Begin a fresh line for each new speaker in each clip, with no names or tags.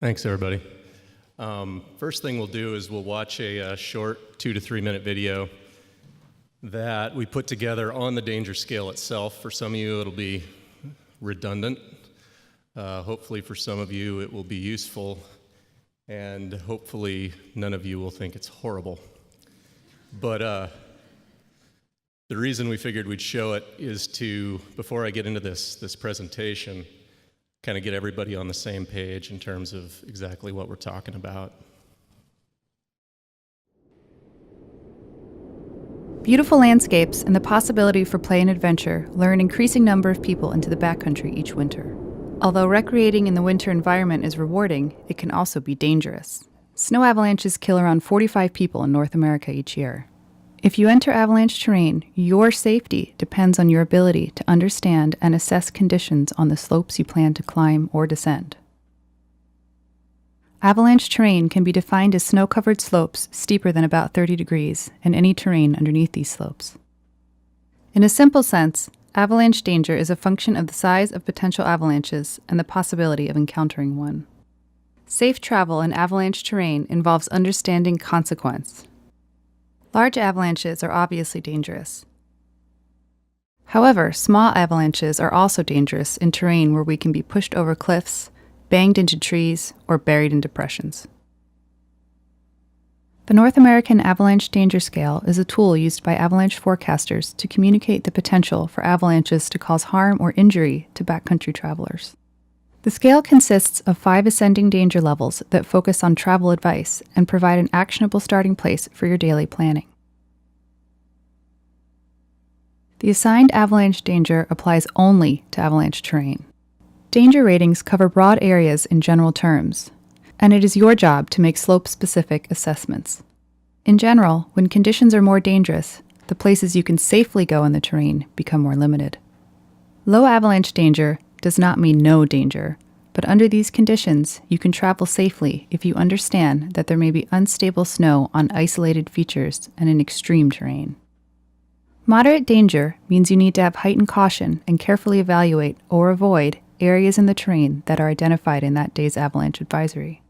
Thanks, everybody. First thing we'll do is we'll watch a short 2 to 3 minute video that we put together on the danger scale itself. For some of you, it'll be redundant. Hopefully for some of you, it will be useful. And hopefully none of you will think it's horrible. But the reason we figured we'd show it is to, before I get into this presentation, kind of get everybody on the same page in terms of exactly what we're talking about.
Beautiful landscapes and the possibility for play and adventure lure an increasing number of people into the backcountry each winter. Although recreating in the winter environment is rewarding, it can also be dangerous. Snow avalanches kill around 45 people in North America each year. If you enter avalanche terrain, your safety depends on your ability to understand and assess conditions on the slopes you plan to climb or descend. Avalanche terrain can be defined as snow-covered slopes steeper than about 30 degrees and any terrain underneath these slopes. In a simple sense, avalanche danger is a function of the size of potential avalanches and the possibility of encountering one. Safe travel in avalanche terrain involves understanding consequence. Large avalanches are obviously dangerous. However, small avalanches are also dangerous in terrain where we can be pushed over cliffs, banged into trees, or buried in depressions. The North American Avalanche Danger Scale is a tool used by avalanche forecasters to communicate the potential for avalanches to cause harm or injury to backcountry travelers. The scale consists of 5 ascending danger levels that focus on travel advice and provide an actionable starting place for your daily planning. The assigned avalanche danger applies only to avalanche terrain. Danger ratings cover broad areas in general terms, and it is your job to make slope-specific assessments. In general, when conditions are more dangerous, the places you can safely go in the terrain become more limited. Low avalanche danger does not mean no danger, but under these conditions, you can travel safely if you understand that there may be unstable snow on isolated features and in extreme terrain. Moderate danger means you need to have heightened caution and carefully evaluate or avoid areas in the terrain that are identified in that day's avalanche advisory.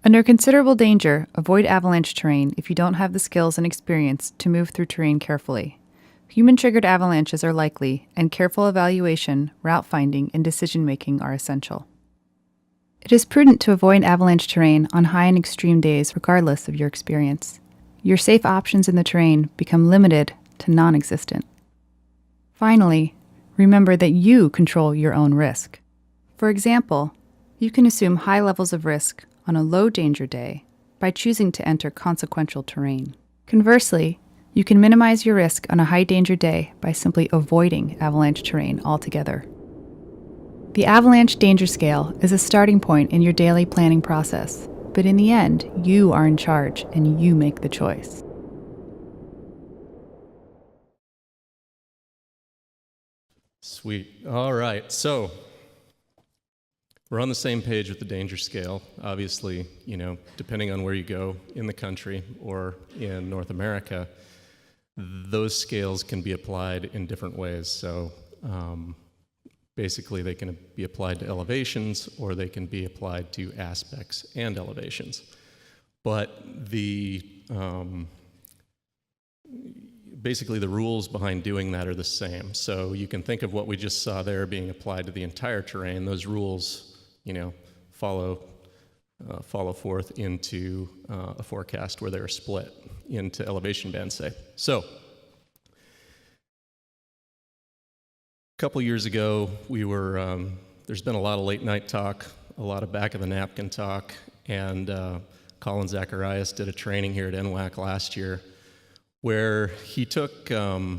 Under considerable danger, avoid avalanche terrain if you don't have the skills and experience to move through terrain carefully. Human-triggered avalanches are likely, and careful evaluation, route finding, and decision-making are essential. It is prudent to avoid avalanche terrain on high and extreme days regardless of your experience. Your safe options in the terrain become limited to non-existent. Finally, remember that you control your own risk. For example, you can assume high levels of risk on a low-danger day by choosing to enter consequential terrain. Conversely, you can minimize your risk on a high-danger day by simply avoiding avalanche terrain altogether. The Avalanche Danger Scale is a starting point in your daily planning process, but in the end, you are in charge and you make the choice.
Sweet. All right, so we're on the same page with the danger scale. Obviously, depending on where you go in the country or in North America, those scales can be applied in different ways. So basically they can be applied to elevations or they can be applied to aspects and elevations. But basically the rules behind doing that are the same. So you can think of what we just saw there being applied to the entire terrain. Those rules, follow forth into a forecast where they're split into elevation bands, say. So, a couple years ago, there's been a lot of late night talk, a lot of back of the napkin talk, and Colin Zacharias did a training here at NWAC last year where he took a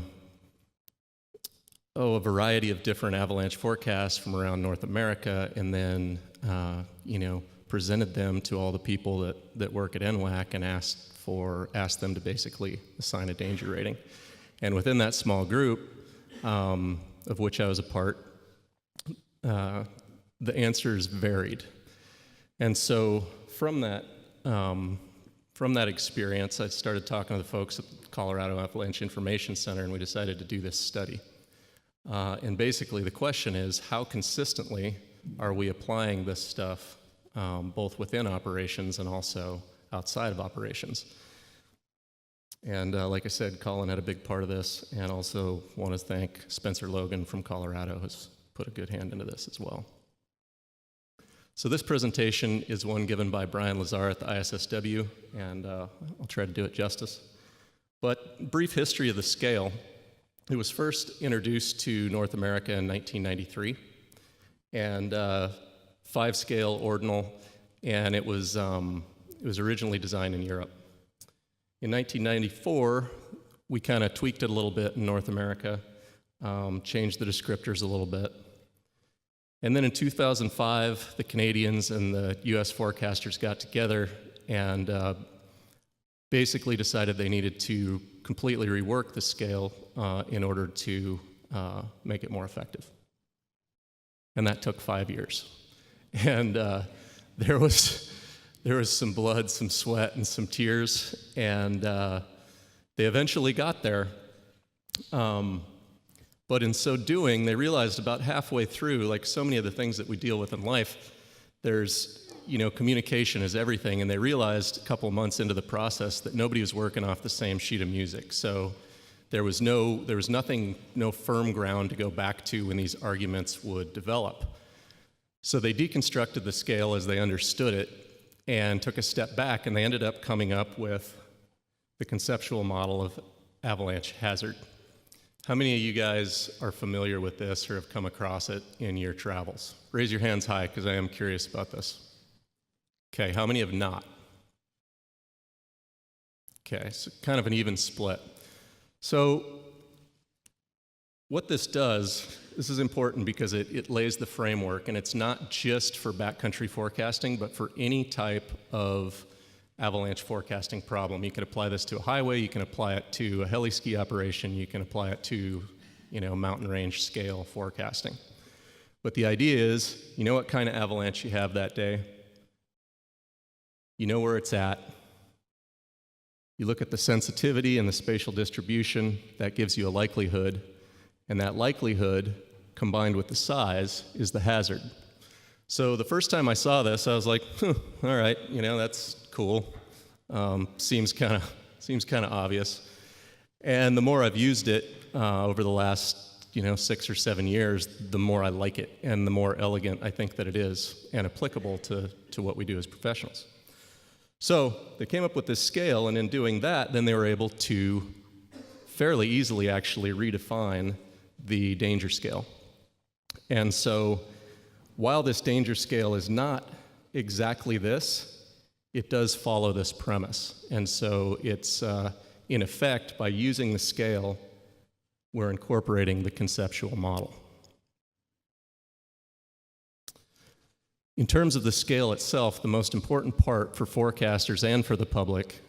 variety of different avalanche forecasts from around North America and then, presented them to all the people that work at NWAC and asked them to basically assign a danger rating. And within that small group, of which I was a part, the answers varied. And so from that experience, I started talking to the folks at the Colorado Avalanche Information Center, and we decided to do this study. And basically the question is, how consistently are we applying this stuff both within operations and also outside of operations. And like I said, Colin had a big part of this, and also want to thank Spencer Logan from Colorado, who's put a good hand into this as well. So this presentation is one given by Brian Lazar at the ISSW, and I'll try to do it justice. But brief history of the scale. It was first introduced to North America in 1993, and 5-scale ordinal, and it was originally designed in Europe. In 1994, we kind of tweaked it a little bit in North America, changed the descriptors a little bit. And then in 2005, the Canadians and the US forecasters got together and basically decided they needed to completely rework the scale in order to make it more effective. And that took 5 years. And there was some blood, some sweat, and some tears, and they eventually got there. But in so doing, they realized about halfway through, like so many of the things that we deal with in life, there's, communication is everything, and they realized a couple of months into the process that nobody was working off the same sheet of music. So there was no firm ground to go back to when these arguments would develop. So they deconstructed the scale as they understood it and took a step back, and they ended up coming up with the conceptual model of avalanche hazard. How many of you guys are familiar with this or have come across it in your travels? Raise your hands high, because I am curious about this. Okay, how many have not? Okay, so kind of an even split. So what this does, this is important because it lays the framework, and it's not just for backcountry forecasting, but for any type of avalanche forecasting problem. You can apply this to a highway, you can apply it to a heli ski operation, you can apply it to, mountain range scale forecasting. But the idea is, you know what kind of avalanche you have that day, you know where it's at, you look at the sensitivity and the spatial distribution, that gives you a likelihood, and that likelihood combined with the size is the hazard. So the first time I saw this, I was like, all right, that's cool. Seems kind of obvious. And the more I've used it over the last 6 or 7 years, the more I like it, and the more elegant I think that it is, and applicable to what we do as professionals. So they came up with this scale, and in doing that, then they were able to fairly easily actually redefine the danger scale. And so while this danger scale is not exactly this, it does follow this premise. And so it's, in effect, by using the scale, we're incorporating the conceptual model. In terms of the scale itself, the most important part for forecasters and for the public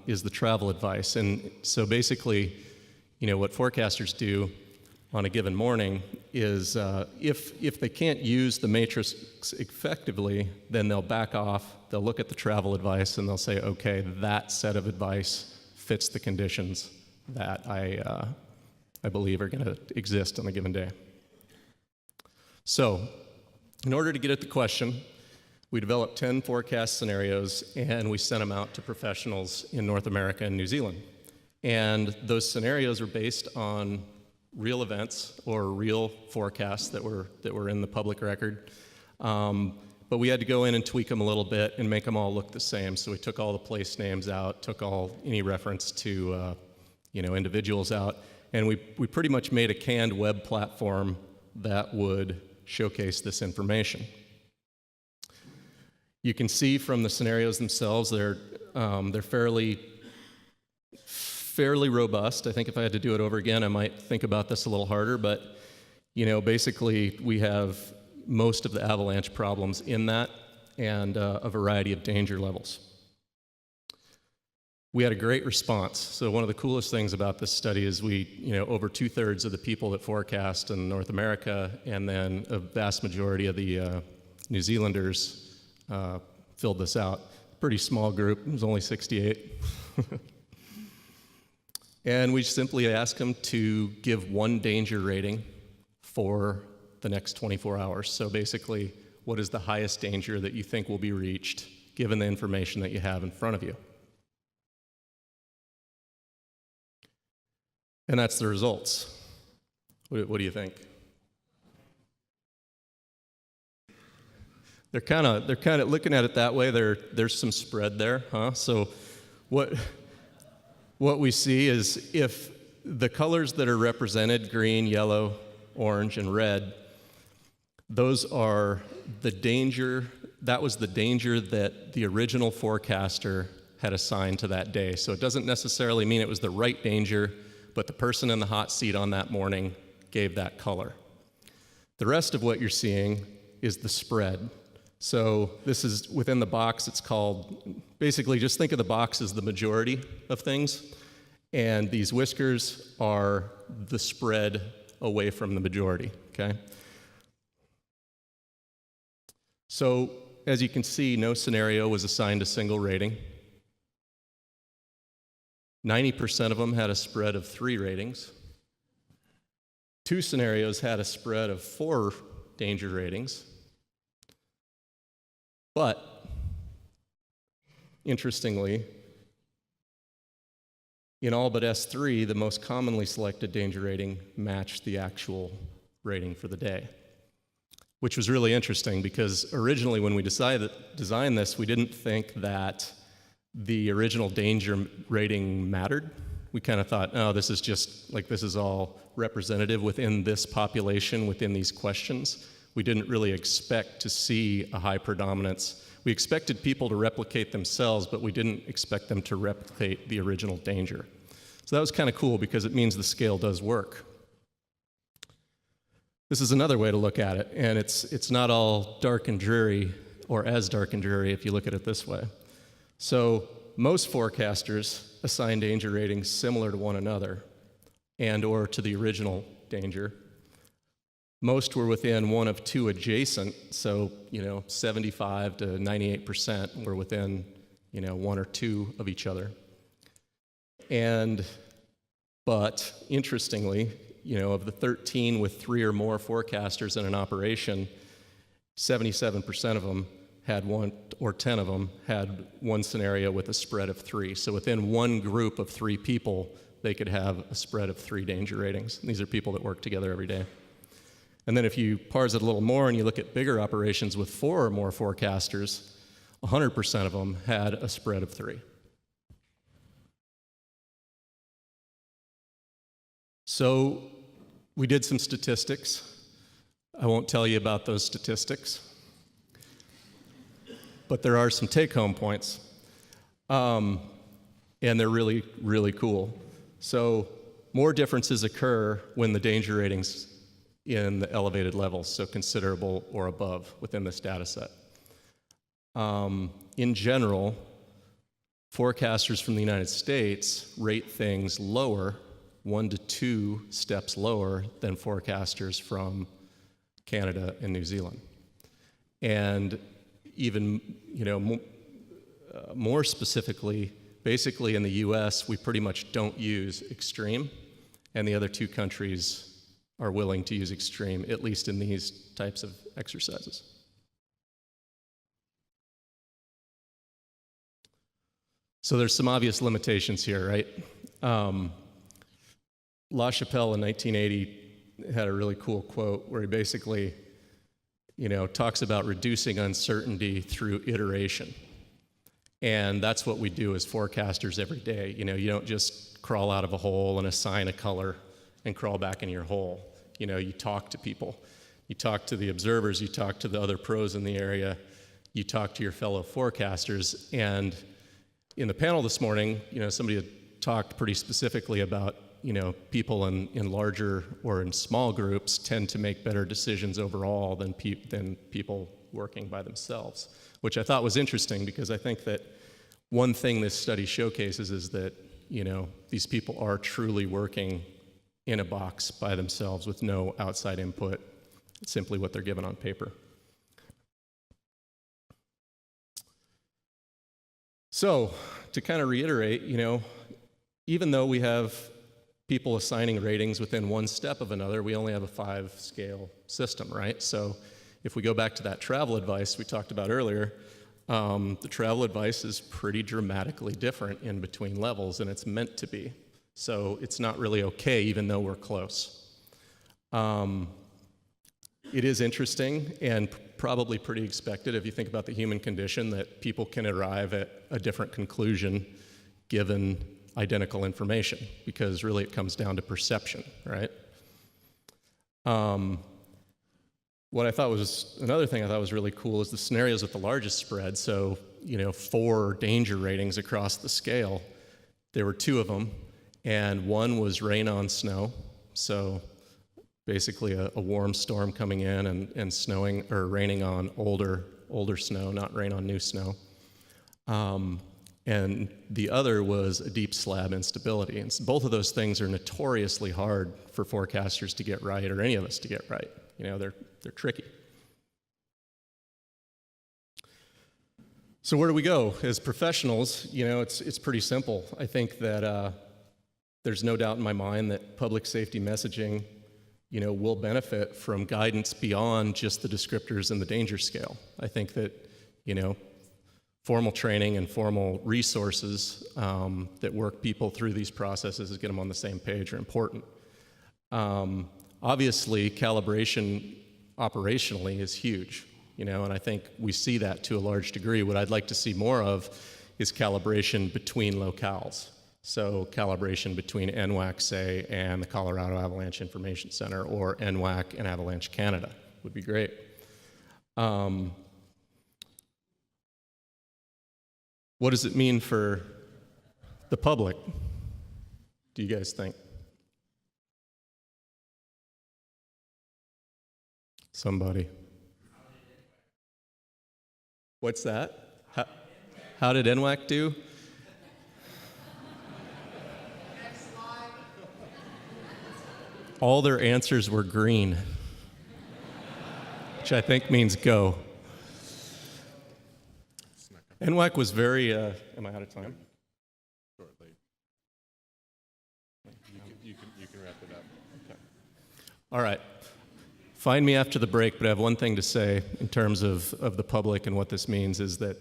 is the travel advice. And so basically, what forecasters do on a given morning is if they can't use the matrix effectively, then they'll back off, they'll look at the travel advice, and they'll say, okay, that set of advice fits the conditions that I believe are going to exist on a given day. So in order to get at the question, we developed 10 forecast scenarios, and we sent them out to professionals in North America and New Zealand. And those scenarios are based on real events or real forecasts that were in the public record. But we had to go in and tweak them a little bit and make them all look the same. So we took all the place names out, took any reference to individuals out, and we pretty much made a canned web platform that would showcase this information. You can see from the scenarios themselves, they're fairly robust. I think if I had to do it over again, I might think about this a little harder, but basically we have most of the avalanche problems in that, and a variety of danger levels. We had a great response. So one of the coolest things about this study is over 2/3 of the people that forecast in North America, and then a vast majority of the New Zealanders filled this out. Pretty small group, it was only 68. And we simply asked them to give one danger rating for the next 24 hours. So basically, what is the highest danger that you think will be reached given the information that you have in front of you. And that's the results. What do you think? They're kind of looking at it that way. There's some spread there, huh? So what we see is if the colors that are represented, green, yellow, orange, and red, those are the danger, that was the danger that the original forecaster had assigned to that day. So it doesn't necessarily mean it was the right danger, but the person in the hot seat on that morning gave that color. The rest of what you're seeing is the spread. So this is within the box, it's called, basically just think of the box as the majority of things, and these whiskers are the spread away from the majority, okay? So as you can see, no scenario was assigned a single rating. 90% of them had a spread of 3 ratings. 2 scenarios had a spread of 4 danger ratings. But, interestingly, in all but S3, the most commonly selected danger rating matched the actual rating for the day, which was really interesting because originally when we designed this, we didn't think that the original danger rating mattered. We kind of thought, oh, this is just, like, this is all representative within this population, within these questions. We didn't really expect to see a high predominance. We expected people to replicate themselves, but we didn't expect them to replicate the original danger. So that was kind of cool because it means the scale does work. This is another way to look at it, and it's not all dark and dreary, or as dark and dreary if you look at it this way. So most forecasters assign danger ratings similar to one another and or to the original danger. Most were within one of 2 adjacent, so 75 to 98% were within 1 or 2 of each other. But interestingly, of the 13 with 3 or more forecasters in an operation, 77% of them had 1, or 10 of them had one scenario with a spread of 3. So within one group of 3 people, they could have a spread of 3 danger ratings. And these are people that work together every day. And then if you parse it a little more and you look at bigger operations with 4 or more forecasters, 100% of them had a spread of 3. So we did some statistics. I won't tell you about those statistics, but there are some take-home points, and they're really, really cool. So more differences occur when the danger ratings in the elevated levels, so considerable or above within this data set. In general, forecasters from the United States rate things lower, 1 to 2 steps lower than forecasters from Canada and New Zealand. And even, more specifically, basically in the US, we pretty much don't use extreme, and the other 2 countries are willing to use extreme, at least in these types of exercises. So there's some obvious limitations here, right? LaChapelle in 1980 had a really cool quote where he basically, talks about reducing uncertainty through iteration. And that's what we do as forecasters every day. You don't just crawl out of a hole and assign a color and crawl back in your hole. You talk to people. You talk to the observers, you talk to the other pros in the area, you talk to your fellow forecasters. And in the panel this morning, somebody had talked pretty specifically about, people in larger or in small groups tend to make better decisions overall than people working by themselves, which I thought was interesting because I think that one thing this study showcases is that, these people are truly working in a box by themselves with no outside input. It's simply what they're given on paper. So, to kind of reiterate, even though we have people assigning ratings within 1 step of another, we only have a 5-scale system, right? So If we go back to that travel advice we talked about earlier, the travel advice is pretty dramatically different in between levels, and it's meant to be. So it's not really okay, even though we're close. It is interesting and probably pretty expected if you think about the human condition that people can arrive at a different conclusion given identical information, because really it comes down to perception, right? Another thing I thought was really cool is the scenarios with the largest spread. So, 4 danger ratings across the scale. There were 2 of them, and one was rain on snow. So basically a warm storm coming in and snowing or raining on older snow, not rain on new snow. And the other was a deep slab instability. And both of those things are notoriously hard for forecasters to get right, or any of us to get right. They're tricky. So where do we go? As professionals, it's pretty simple. I think that there's no doubt in my mind that public safety messaging, will benefit from guidance beyond just the descriptors and the danger scale. I think that, formal training and formal resources that work people through these processes to get them on the same page are important. Obviously, calibration operationally is huge, and I think we see that to a large degree. What I'd like to see more of is calibration between locales. So calibration between NWAC, say, and the Colorado Avalanche Information Center, or NWAC and Avalanche Canada would be great. What does it mean for the public, do you guys think? Somebody. What's that? How did NWAC do? All their answers were green, which I think means go. NWAC was very, am I out of time?
Shortly. You can wrap it up.
Okay. All right. Find me after the break, but I have one thing to say in terms of the public and what this means is that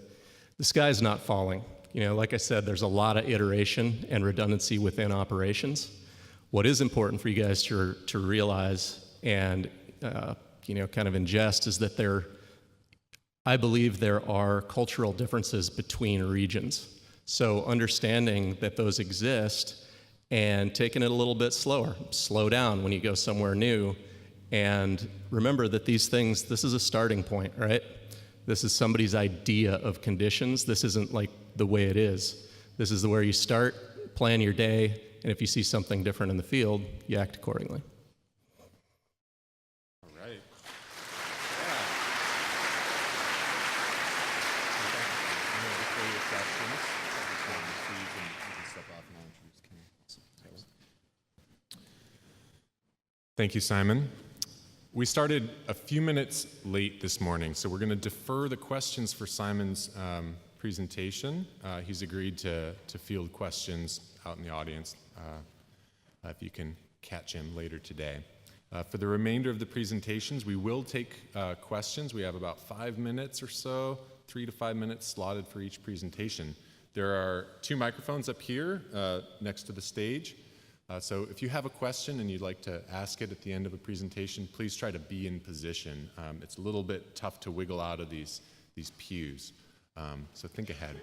the sky's not falling. Like I said, there's a lot of iteration and redundancy within operations. What is important for you guys to realize and kind of ingest is that I believe there are cultural differences between regions. So understanding that those exist and taking it a little bit slower. Slow down when you go somewhere new, and remember that these things, this is a starting point, right? This is somebody's idea of conditions. This isn't like the way it is. This is where you start, plan your day, and if you see something different in the field, you act accordingly.
All right. Thank you, Simon. We started a few minutes late this morning, so we're going to defer the questions for Simon's presentation. He's agreed to field questions out in the audience if you can catch him later today. For the remainder of the presentations, we will take questions. We have about 5 minutes or so, 3 to 5 minutes slotted for each presentation. There are 2 microphones up here next to the stage. So if you have a question and you'd like to ask it at the end of a presentation, please try to be in position. It's a little bit tough to wiggle out of these pews, so think ahead.